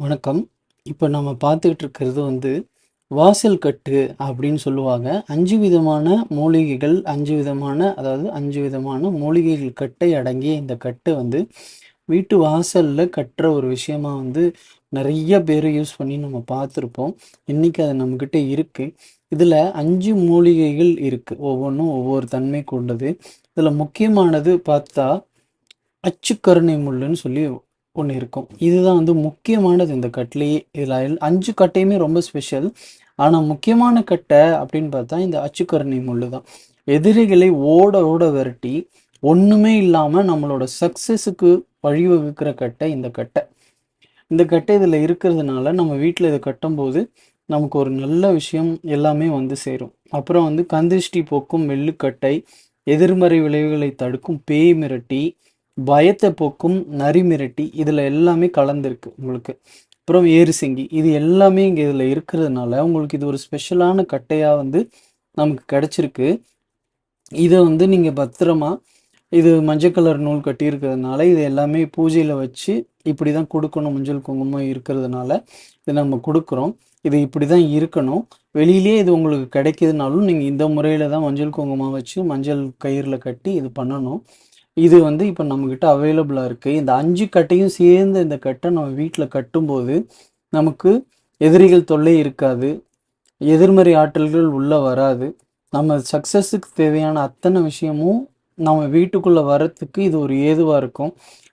வணக்கம். இப்போ நம்ம பார்த்துக்கிட்டு இருக்கிறது வாசல் கட்டு அப்படின்னு சொல்லுவாங்க. 5 விதமான மூலிகைகள், 5 விதமான அதாவது 5 விதமான மூலிகைகள் கட்டை அடங்கிய இந்த கட்டு வீட்டு வாசல்ல கட்டுற ஒரு விஷயமா நெறைய பேர் யூஸ் பண்ணி நம்ம பார்த்துருப்போம். இன்னைக்கு அது நம்மகிட்ட இருக்கு. இதுல 5 மூலிகைகள் இருக்கு. ஒவ்வொன்னும் ஒவ்வொரு தன்மை கொண்டது. இதுல முக்கியமானது பார்த்தா அச்சுக்கருணை முள்ளுன்னு சொல்லி ஒன்று இருக்கும். இதுதான் முக்கியமானது இந்த கட்டிலேயே. இதில் 5 கட்டையுமே ரொம்ப ஸ்பெஷல். ஆனால் முக்கியமான கட்டை அப்படின்னு பார்த்தா இந்த அச்சுக்கருணை முள்ளு தான். எதிரிகளை ஓட ஓட விரட்டி ஒன்றுமே இல்லாமல் நம்மளோட சக்ஸஸுக்கு வழிவகுக்கிற கட்டை இந்த கட்டை. இந்த கட்டை இதில் இருக்கிறதுனால நம்ம வீட்டில் இதை கட்டும்போது நமக்கு ஒரு நல்ல விஷயம் எல்லாமே சேரும். அப்புறம் கந்திஷ்டி போக்கும் மெல்லுக்கட்டை, எதிர்மறை விளைவுகளை தடுக்கும் பேய் மிரட்டி, பயத்தை போக்கும் நரி மிரட்டி, இதில் எல்லாமே கலந்துருக்கு உங்களுக்கு. அப்புறம் ஏறுசிங்கி, இது எல்லாமே இங்கே இதில் இருக்கிறதுனால உங்களுக்கு இது ஒரு ஸ்பெஷலான கட்டையாக நமக்கு கிடச்சிருக்கு. இதை நீங்கள் பத்திரமா, இது மஞ்சள் கலர் நூல் கட்டி இருக்கிறதுனால இது எல்லாமே பூஜையில் வச்சு இப்படி தான் கொடுக்கணும். மஞ்சள் குங்குமம் இருக்கிறதுனால இது நம்ம கொடுக்குறோம். இது இப்படி தான் இருக்கணும். வெளியிலே இது உங்களுக்கு கிடைக்கிதுனாலும் நீங்கள் இந்த முறையில் தான் மஞ்சள் குங்குமம் வச்சு மஞ்சள் கயிறில் கட்டி இது பண்ணணும். இது இப்போ நம்மக்கிட்ட அவைலபிளாக இருக்குது. இந்த 5 கட்டையும் சேர்ந்து இந்த கட்டை நம்ம வீட்டில் கட்டும்போது நமக்கு எதிரிகள் தொல்லை இருக்காது, எதிர்மறை ஆற்றல்கள் உள்ளே வராது. நம்ம சக்ஸஸுக்கு தேவையான அத்தனை விஷயமும் நம்ம வீட்டுக்குள்ளே வரத்துக்கு இது ஒரு ஏதுவாக இருக்கும்.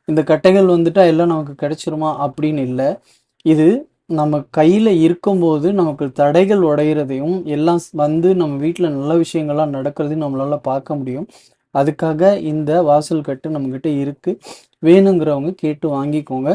இந்த கட்டைகள் எல்லாம் நமக்கு கிடைச்சிருமா அப்படின்னு இல்லை. இது நம்ம கையில் இருக்கும்போது நமக்கு தடைகள் உடையிறதையும் எல்லாம் நம்ம வீட்டில் நல்ல விஷயங்கள்லாம் நடக்கிறதையும் நம்மளால் பார்க்க முடியும். அதுக்காக இந்த வாசல் கட்டு நம்மக்கிட்ட இருக்குது. வேணுங்கிறவங்க கேட்டு வாங்கிக்கோங்க.